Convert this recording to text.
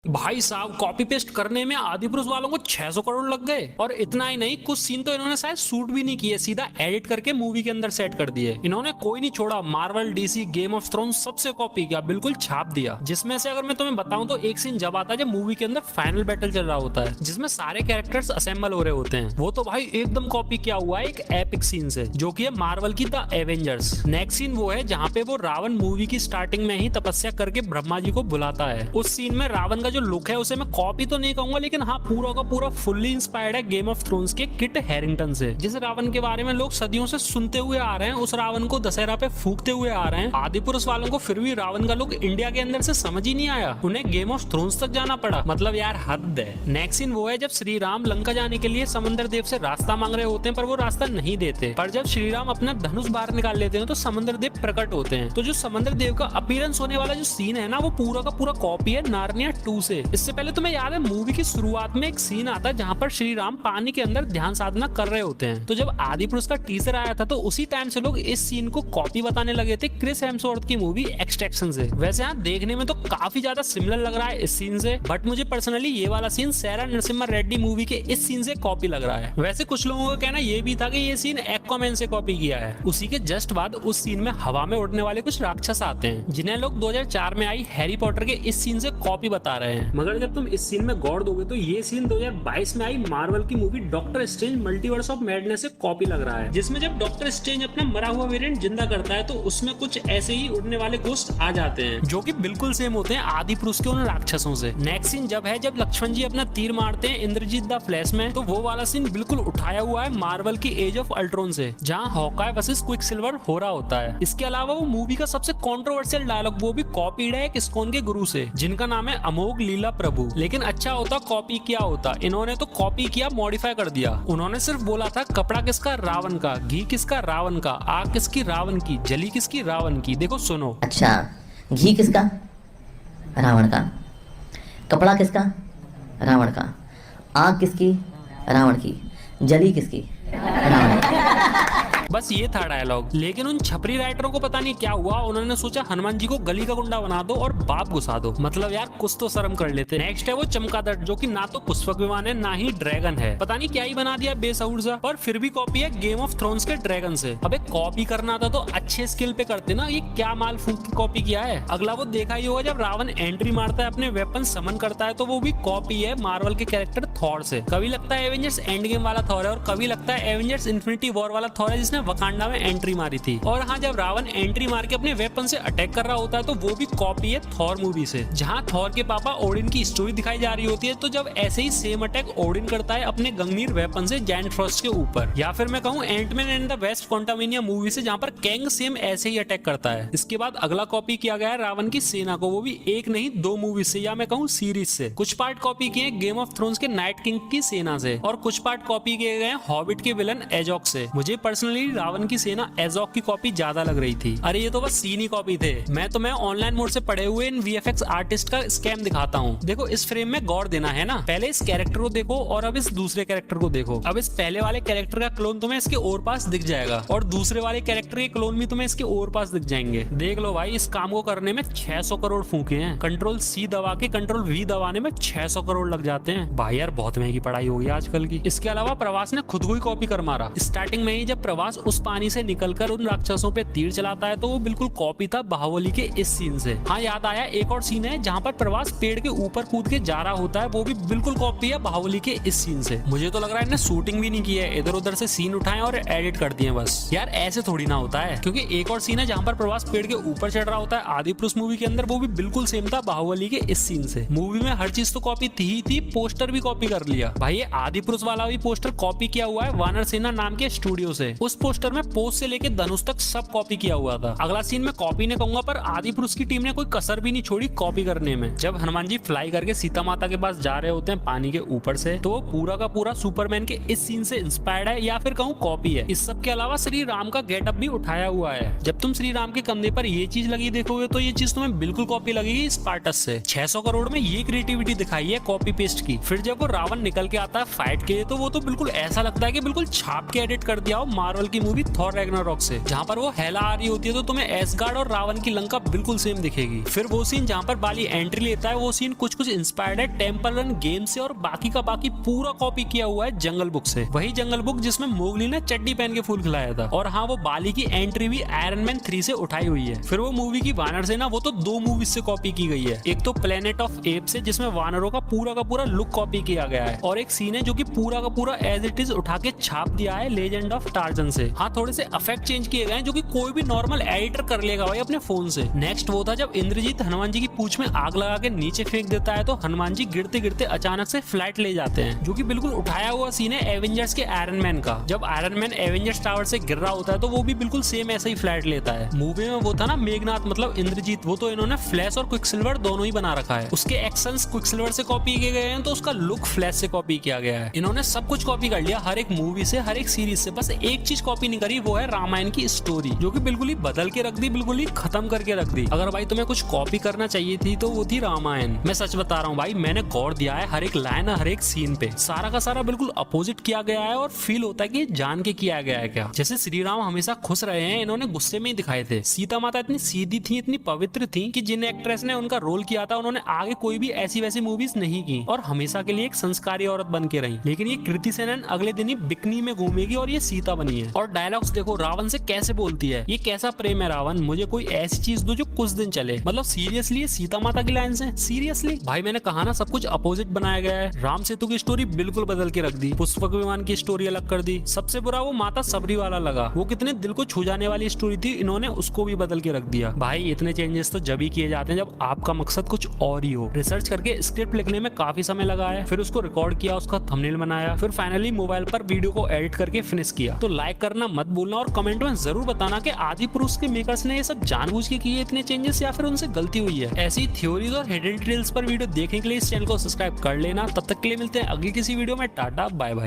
भाई साहब copy paste करने में आदिपुरुष वालों को 600 करोड़ लग गए। और इतना ही नहीं, कुछ सीन तो इन्होंने शायद शूट भी नहीं किए, सीधा एडिट करके मूवी के अंदर सेट कर दिए। इन्होंने कोई नहीं छोड़ा, Marvel, DC, game of thrones सबसे कॉपी किया, बिल्कुल छाप दिया। जिसमें से अगर मैं तुम्हें बताऊं तो एक सीन जब आता है जब मूवी के अंदर फाइनल बैटल चल रहा होता है, जिसमें सारे कैरेक्टर्स असेंबल हो रहे होते हैं, वो तो भाई एकदम कॉपी किया हुआ है एक एपिक सीन से, जो कि है मार्वल की द एवेंजर्स। नेक्स्ट सीन वो है जहाँ पे वो रावण मूवी की स्टार्टिंग में ही तपस्या करके ब्रह्मा जी को बुलाता है। उस सीन में रावण का जो लुक है उसे मैं कॉपी तो नहीं कहूंगा, लेकिन हाँ पूरा का पूरा फुल्ली इंस्पायर्ड है गेम ऑफ थ्रोन्स के किट हैरिंगटन से। जिस रावण के बारे में लोग सदियों से सुनते हुए आ रहे हैं, उस रावण को दशहरा पे फूकते हुए आ रहे हैं। आदिपुरुष वालों को फिर भी रावण का लुक इंडिया के अंदर से समझ ही नहीं आया, उन्हें गेम ऑफ थ्रोन्स तक जाना पड़ा। मतलब यार हद है। नेक्स्ट सीन वो है जब श्री राम लंका जाने के लिए समंदर देव से रास्ता मांग रहे होते हैं, पर वो रास्ता नहीं देते। पर जब श्री राम अपना धनुष बाहर निकाल लेते हैं तो समंदर देव प्रकट होते हैं। तो जो समंदर देव का अपीयरेंस होने वाला जो सीन है ना, वो पूरा का पूरा कॉपी है नार्निया 2 से। इससे पहले तुम्हें याद है मूवी की शुरुआत में एक सीन आता है जहाँ पर श्री राम पानी के अंदर ध्यान साधना कर रहे होते हैं। तो जब आदिपुरुष का टीजर आया था तो उसी टाइम से लोग इस सीन को कॉपी बताने लगे थे क्रिस हेम्सवर्थ की मूवी एक्सट्रैक्शन से। वैसे यहाँ देखने में तो काफी ज्यादा सिमिलर लग रहा है इस सीन से, बट मुझे पर्सनली ये वाला सीन सैरा नरसिम्हा रेड्डी मूवी के इस सीन से कॉपी लग रहा है। वैसे कुछ लोगों का कहना ये भी था कि ये सीन एक्वामैन से कॉपी किया है। उसी के जस्ट बाद उस सीन में हवा में उड़ने वाले कुछ राक्षस आते हैं, जिन्हें लोग 2004 में आई हैरी पॉटर के इस सीन से कॉपी बता रहे हैं। मगर जब तुम इस सीन में गौर दोगे तो ये सीन 2022 में आई मार्वल की movie doctor strange multiverse of madness से कॉपी लग रहा है, जिसमें जब डॉक्टर स्ट्रेंज अपना मरा हुआ वेरिएंट जिंदा करता है तो उसमें कुछ ऐसे ही उड़ने वाले घोस्ट आ जाते हैं, जो कि बिल्कुल सेम होते हैं आदिपुरुष के उन राक्षसों से। नेक्स्ट सीन जब है जब लक्ष्मण जी अपना तीर मारते हैं इंद्रजीत द फ्लैश में, तो वो वाला सीन बिल्कुल उठाया हुआ है मार्वल की एज ऑफ अल्ट्रॉन से, जहाँ हॉकाय वर्सेस क्विकसिल्वर हो रहा होता है। इसके अलावा वो मूवी का सबसे कंट्रोवर्शियल डायलॉग वो भी कॉपीड है एक इस्कॉन के गुरु से, जिनका नाम है अमोघ लीला प्रभु। लेकिन अच्छा होता कॉपी किया होता, इन्होंने तो कॉपी किया, मॉडिफाई कर दिया। उन्होंने सिर्फ बोला था कपड़ा किसका रावण का, घी किसका रावण का, आग किसकी रावण की, जली किसकी रावण की। देखो सुनो। अच्छा, घी किसका रावण का, कपड़ा किसका रावण का, आग किसकी रावण की, जली किसकी रावण की। बस ये था डायलॉग। लेकिन उन छपरी राइटरों को पता नहीं क्या हुआ, उन्होंने सोचा हनुमान जी को गली का गुंडा बना दो और बाप घुसा दो। मतलब यार कुछ तो शर्म कर लेते। नेक्स्ट है वो चमगादड़, जो कि ना तो पुष्पक विमान है ना ही ड्रैगन है, पता नहीं क्या ही बना दिया बेसहुर सा, पर फिर भी कॉपी है गेम ऑफ थ्रोन्स के ड्रैगन से। अबे कॉपी करना था तो अच्छे स्किल पे करते ना, ये क्या माल फूक की कॉपी किया है। अगला वो देखा ही होगा जब रावण एंट्री मारता है, अपने वेपन समन करता है, तो वो भी कॉपी है मार्वल के कैरेक्टर थॉर से। कभी लगता है एवेंजर्स एंड गेम वाला थॉर है और कभी लगता है एवेंजर्स इन्फिनिटी वॉर वाला थॉर है, जिसने वकांडा में एंट्री मारी थी। और हाँ, जब रावण एंट्री मार के अपने वेपन से अटैक कर रहा होता है तो वो भी कॉपी है थॉर मूवी से, जहाँ थॉर के पापा ओडिन की स्टोरी दिखाई जा रही होती है। तो जब ऐसे ही सेम अटैक ओडिन करता है अपने गंगनीर वेपन से जायंट फ्रॉस्ट के ऊपर, या फिर मैं कहूँ Ant Man and the Wasp Quantumania movie से, जहाँ पर कैंग सेम ऐसे ही अटैक करता है। इसके बाद अगला कॉपी किया गया है रावण की सेना को, वो भी एक नहीं 2 मूवी से, या मैं कहूँ सीरीज से। कुछ पार्ट कॉपी किए गेम ऑफ थ्रोन्स के नाइट किंग की सेना से, और कुछ पार्ट कॉपी किए गए हॉबिट के विलन एजॉक से। मुझे पर्सनली रावण की सेना एजॉक की कॉपी ज्यादा लग रही थी। अरे ये तो बस सीन ही कॉपी थे। मैं तुम्हें ऑनलाइन मोड से पढ़े हुए इन वीएफएक्स आर्टिस्ट का स्कैम दिखाता हूँ। देखो इस फ्रेम में गौर देना है ना, पहले इस कैरेक्टर को देखो और अब इस दूसरे कैरेक्टर को देखो। अब इस पहले वाले कैरेक्टर का क्लोन तुम्हें इसके और पास दिख जाएगा, और दूसरे वाले कैरेक्टर के क्लोन भी तुम्हें इसके और पास दिख जाएंगे। देख लो भाई, इस काम को करने में 600 करोड़ फूके हैं। कंट्रोल सी दबा के कंट्रोल वी दबाने में 600 करोड़ लग जाते हैं। भाई यार बहुत महंगी पढ़ाई हो गई आजकल की। इसके अलावा प्रवास ने खुद को ही कॉपी कर मारा। स्टार्टिंग में ही जब प्रवास उस पानी से निकलकर उन राक्षसों पे तीर चलाता है तो वो बिल्कुल कॉपी था बाहुबली के इस सीन से। हाँ याद आया, एक और सीन है जहाँ पर प्रवास पेड़ के ऊपर कूद के जा रहा होता है, वो भी बिल्कुल कॉपी है बाहुबली के इस सीन से। मुझे तो लग रहा है इन्हें शूटिंग भी नहीं की है, इधर उधर से सीन उठाए और एडिट कर दिए बस। यार ऐसे थोड़ी ना होता है, क्योंकि एक और सीन है जहाँ पर प्रवास पेड़ के ऊपर चढ़ रहा होता है आदिपुरुष मूवी के अंदर, वो भी बिल्कुल सेम था बाहुबली के इस सीन से। मूवी में हर चीज तो कॉपी थी ही थी, पोस्टर भी कॉपी कर लिया। भाई ये आदिपुरुष वाला भी पोस्टर कॉपी किया हुआ है वानर सेना नाम के स्टूडियो से। उस पोस्टर में पोज से लेके धनुष तक सब कॉपी किया हुआ था। अगला सीन में कॉपी नहीं कहूंगा, पर आदिपुरुष की टीम ने कोई कसर भी नहीं छोड़ी कॉपी करने में। जब हनुमान जी फ्लाई करके सीता माता के पास जा रहे होते हैं पानी के ऊपर से, तो वो पूरा का पूरा सुपरमैन के इस सीन से इंस्पायर्ड है, या फिर कहूँ कॉपी है। इस सब के अलावा श्री राम का गेटअप भी उठाया हुआ है। जब तुम श्री राम के कंधे पर ये चीज लगी देखोगे तो ये चीज तुम्हें बिल्कुल कॉपी लगेगी स्पार्टस से। 600 करोड़ में ये क्रिएटिविटी दिखाई है कॉपी पेस्ट की। फिर जब वो रावण निकल के आता है फाइट के लिए, तो वो तो बिल्कुल ऐसा लगता है कि बिल्कुल छाप के एडिट कर दिया हो मार्वल की थी मूवी थॉर रैग्नारॉक से, जहाँ पर वो हेला आ रही होती है तो तुम्हें एसगार्ड और रावण की लंका बिल्कुल सेम दिखेगी। फिर वो सीन जहाँ पर बाली एंट्री लेता है, वो सीन कुछ इंस्पायर्ड है टेम्पल रन गेम से और बाकी का बाकी पूरा कॉपी किया हुआ है जंगल बुक से। वही जंगल बुक जिसमें मोगली ने चड्डी पहन के फूल खिलाया था। और हाँ, वो बाली की एंट्री भी आयरन मैन 3 से उठाई हुई है। फिर वो मूवी की वानर सेना वो तो 2 मूवीज से कॉपी की गई है। एक तो प्लेनेट ऑफ एप्स से जिसमें वानरों का पूरा लुक कॉपी किया गया है, और एक सीन है जो कि पूरा का पूरा एज इट इज उठा के छाप दिया है लेजेंड ऑफ टार्जन से। हाँ, थोड़े से इफेक्ट चेंज किए गए हैं जो कि कोई भी नॉर्मल एडिटर कर लेगा भाई अपने फोन से। नेक्स्ट वो था जब इंद्रजीत हनुमान जी की पूंछ में आग लगा के नीचे फेंक देता है तो हनुमान जी गिरते गिरते अचानक से फ्लाइट ले जाते हैं, जो कि बिल्कुल उठाया हुआ सीन है एवेंजर्स के आयरन मैन का। जब आयरन मैन एवेंजर्स टावर से गिर रहा होता है तो वो भी बिल्कुल सेम ऐसा ही फ्लाइट लेता है। मूवी में वो था ना मेघनाथ मतलब इंद्रजीत, वो तो इन्होंने फ्लैश और क्विकसिल्वर दोनों ही बना रखा है। उसके एक्शंस क्विकसिल्वर से कॉपी किए गए हैं तो उसका लुक फ्लैश से कॉपी किया गया है। इन्होंने सब कुछ कॉपी कर लिया, हर एक मूवी से, हर एक सीरीज से। बस एक चीज कॉपी नहीं करी, वो है रामायण की स्टोरी, जो कि बिल्कुल ही बदल के रख दी, बिल्कुल ही खत्म करके रख दी। अगर भाई तुम्हें कुछ कॉपी करना चाहिए थी तो वो थी रामायण। मैं सच बता रहा हूँ भाई, मैंने गौर दिया है हर एक लाइन, हर एक सीन पे, सारा का सारा बिल्कुल अपोजिट किया गया है और फील होता है कि जान के किया गया है क्या। जैसे श्री राम हमेशा खुश रहे हैं, इन्होंने गुस्से में ही दिखाए थे। सीता माता इतनी सीधी थी, इतनी पवित्र थी कि जिन एक्ट्रेस ने उनका रोल किया था उन्होंने आगे कोई भी ऐसी वैसी मूवीज नहीं की और हमेशा के लिए एक संस्कारी औरत बन के रही। लेकिन ये कृति सेनन अगले दिन ही बिकनी में घूमेगी और ये सीता बनी है। और डायलॉग्स देखो रावण से कैसे बोलती है, ये कैसा प्रेम है रावण, मुझे कोई ऐसी चीज दो जो कुछ दिन चले। मतलब सीरियसली ये सीता माता की लाइन्स हैं, सीरियसली भाई। मैंने कहा ना सब कुछ अपोजिट बनाया गया है। राम सेतु की स्टोरी बिल्कुल बदल के रख दी, पुष्पक विमान की स्टोरी अलग कर दी। सबसे बुरा वो माता सबरी वाला लगा, वो कितने दिल को छू जाने वाली स्टोरी थी, इन्होंने उसको भी बदल के रख दिया। भाई इतने चेंजेस तो जब ही किए जाते हैं जब आपका मकसद कुछ और ही हो। रिसर्च करके स्क्रिप्ट लिखने में काफी समय लगा है, फिर उसको रिकॉर्ड किया, उसका थंबनेल बनाया, फिर फाइनली मोबाइल पर वीडियो को एडिट करके फिनिश किया। तो लाइक करना मत भूलना और कमेंट में जरूर बताना कि आदिपुरुष के मेकर्स ने ये सब जानबूझ के किए इतने चेंजेस या फिर उनसे गलती हुई है। ऐसी थ्योरीज और हिडन डिटेल्स पर वीडियो देखने के लिए इस चैनल को सब्सक्राइब कर लेना। तब तक के लिए मिलते हैं अगली किसी वीडियो में। Tata bye bye.